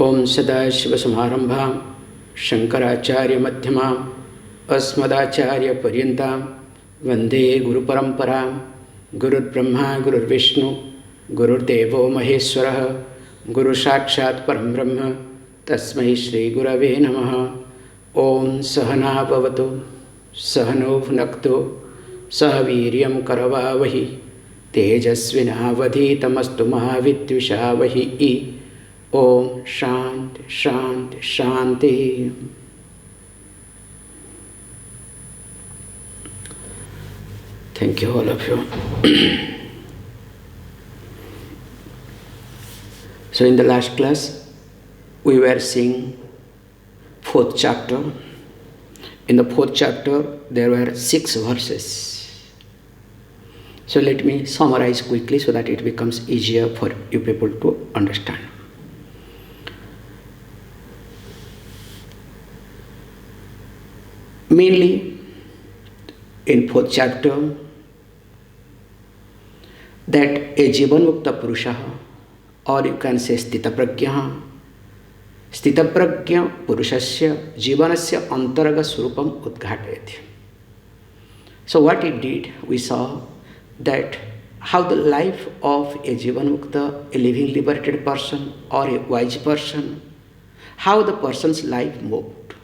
ओम सदाशिवसमारंभां शंकराचार्यमध्यमाम् अस्मदाचार्यपर्यन्तां वन्दे गुरुपरम्परां। गुरुर्ब्रह्मा गुरुर्विष्णु गुरुर्देवो महेश्वरः गुरुसाक्षात् परं ब्रह्म तस्मै श्रीगुरवे नमः। ओम सहना भवतु सहनौ भुनक्तु सह वीर्यं करवावहि तेजस्विनावधीतमस्तु मा विद्विषावहि। ओम शांति शांति शांति। Thank you all of you. So in the last class we were seeing fourth chapter. In the fourth chapter there were 6 verses. So let me summarize quickly so that it becomes easier for you people to understand. Mainly in fourth chapter that a jivanmukta purusha, or you can say sthitaprajna purushasya jivanasya antaraga surupam udghatayati. So what it did, we saw that how the life of a jivanmukta, a living liberated person or a wise person, how the person's life moved.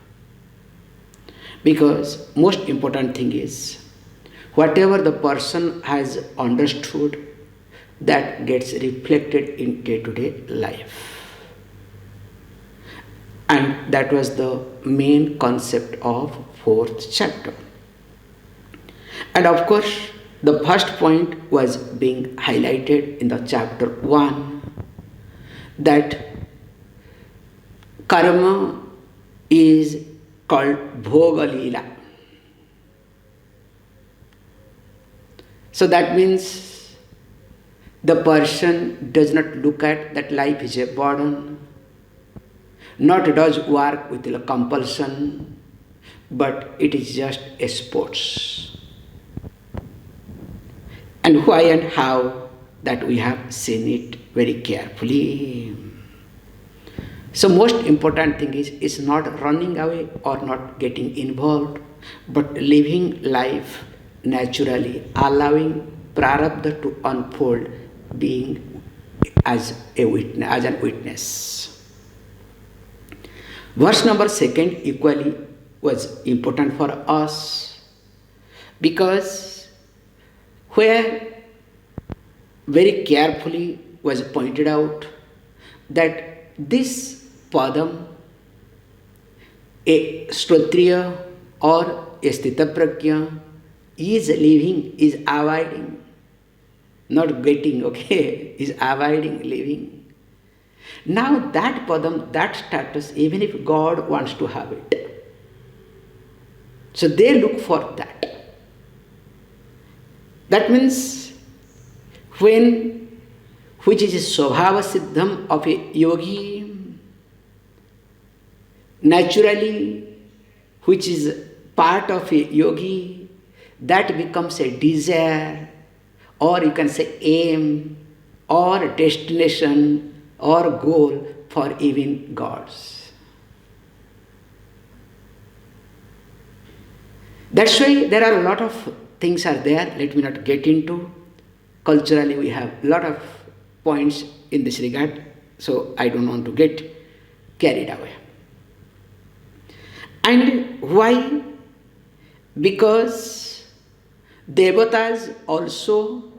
Because most important thing is whatever the person has understood, that gets reflected in day-to-day life. And that was the main concept of fourth chapter. And of course the first point was being highlighted in the chapter 1, that karma is called bhoga leela. So that means the person does not look at that life is a burden, not does work with a compulsion, but it is just a sports. And why and how, that we have seen it very carefully. So most important thing is not running away or not getting involved, but living life naturally, allowing prarabdha to unfold, being as a witness, as an witness. Verse number 2 equally was important for us, because where very carefully was pointed out that this padam, a Shrotriya or a Sthitaprajna, is living, is avoiding, not getting, okay, is avoiding living. Now that padam, that status, even if God wants to have it, so they look for that. That means which is a svabhava siddham of a yogi, naturally, which is part of a yogi, that becomes a desire, or you can say aim, or destination, or goal for even gods. That's why there are a lot of things are there, let me not get into. Culturally we have a lot of points in this regard, so I don't want to get carried away. And why? Because devatas also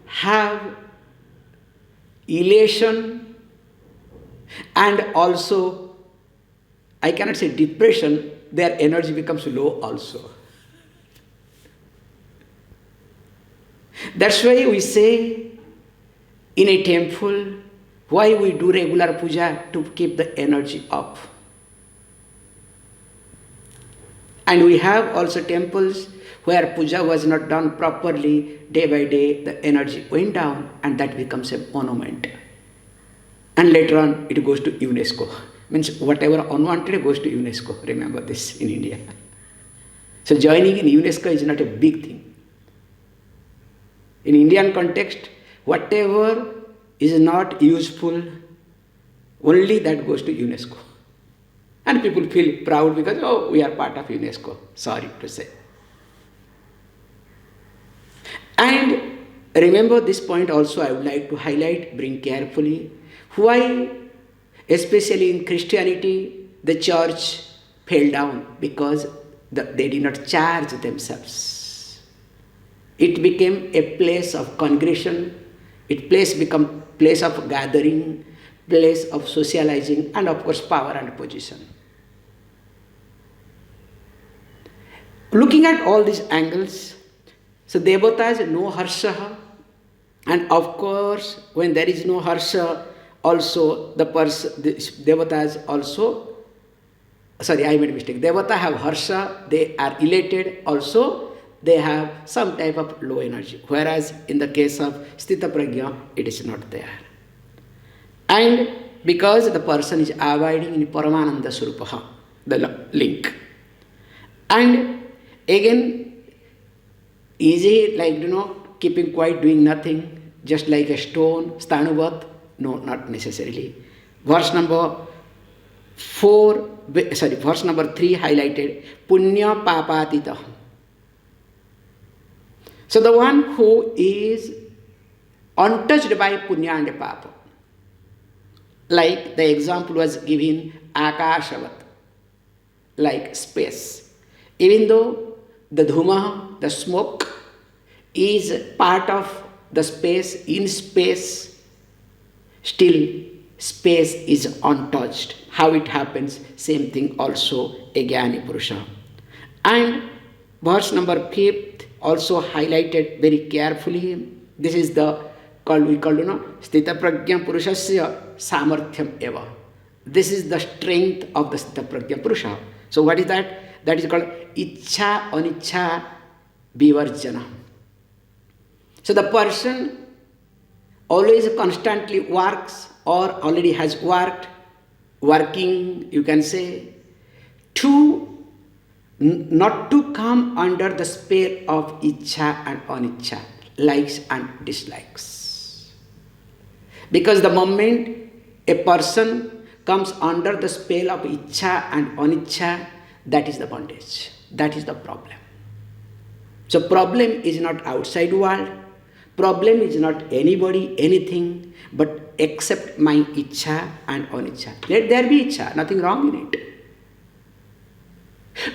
have elation and also, I cannot say depression, their energy becomes low also. That's why we say in a temple, why we do regular puja? To keep the energy up. And we have also temples where puja was not done properly, day by day the energy went down, and that becomes a monument. And later on it goes to UNESCO. Means whatever unwanted goes to UNESCO. Remember this in India. So joining in UNESCO is not a big thing. In Indian context, whatever is not useful, Only that goes to UNESCO. And people feel proud because, oh, we are part of UNESCO. Sorry to say. And remember this point also I would like to highlight, bring carefully. Why, especially in Christianity, the church fell down? Because they did not charge themselves. It became a place of congregation. It become place of gathering, place of socializing, and of course power and position. Looking at all these angles, so devatas no harsha, and of course when there is no harsha, also the devatas also, sorry, I made a mistake. Devata have harsha, they are elated, also they have some type of low energy. Whereas in the case of Sthita Prajna, it is not there. And because the person is abiding in Paramananda Surupaha, the link. And again, is he like, keeping quiet, doing nothing, just like a stone, Sthanuvat? No, not necessarily. Verse number 3 highlighted, Punya Papatita. So the one who is untouched by Punya and Papa. Like the example was given, Akashavat, like space. Even though the dhuma, the smoke, is part of the space, in space, still space is untouched. How it happens, same thing also a Jnani Purusha. And verse number 5 also highlighted very carefully. This is the we call Sthita Prajna Purushasya Samarthyam Eva. This is the strength of the Sthita Prajna Purusha. So what is that? That is called Ichha Anichha Vivarjana. So the person always constantly works or already has working, you can say, not to come under the spell of Ichha and Anicca, likes and dislikes. Because the moment a person comes under the spell of Ichha and Anicca, that is the bondage. That is the problem. So problem is not outside world. Problem is not anybody, anything, but except my Ichha and Anicca. Let there be Ichha, nothing wrong in it.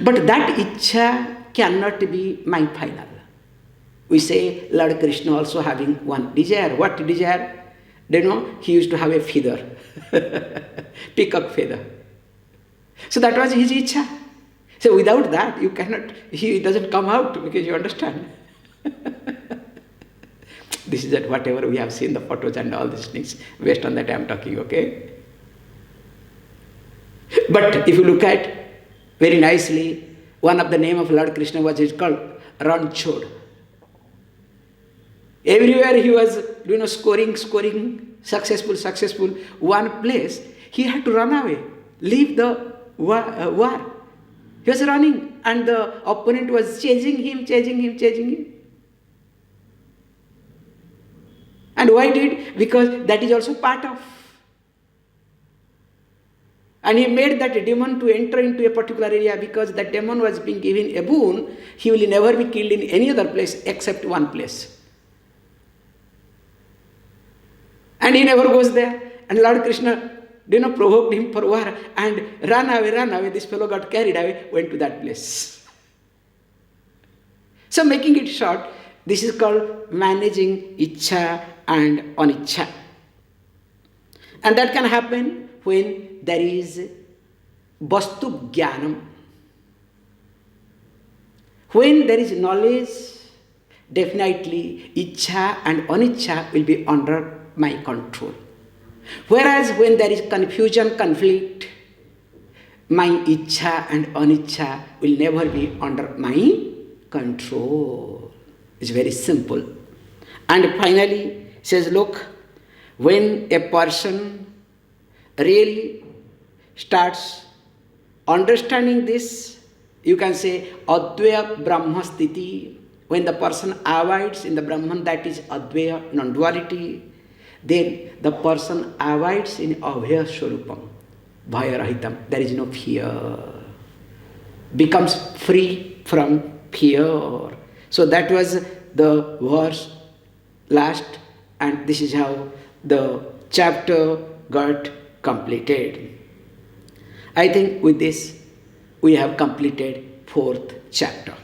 But that Ichha cannot be my final. We say Lord Krishna also having one desire. What desire? He used to have a feather, peacock feather. So that was his Ichha. So without that, you cannot, he doesn't come out, because you understand. This is that whatever we have seen, the photos and all these things, based on that I am talking, okay? But if you look at very nicely, one of the name of Lord Krishna was called Ranchod. Everywhere he was, scoring, successful. One place, he had to run away, leave the war. He was running, and the opponent was chasing him. And why did? Because that is also part of. And he made that demon to enter into a particular area, because that demon was being given a boon. He will never be killed in any other place except one place. And he never goes there. And Lord Krishna, provoked him for war and run away. This fellow got carried away, went to that place. So making it short, this is called managing Ichha and Anicca. And that can happen when there is Vastu Jnanam. When there is knowledge, definitely Ichha and Anicca will be under my control. Whereas when there is confusion, conflict, my Ichha and Anicca will never be under my control. It's very simple. And finally, says, look, when a person really starts understanding this, you can say Advaya Brahma Sthiti. When the person abides in the Brahman, that is Advaya, non-duality, then the person abides in abhaya swarupam, bhaya rahitam. There is no fear. Becomes free from fear. So that was the verse last, and this is how the chapter got completed. I think with this we have completed fourth chapter.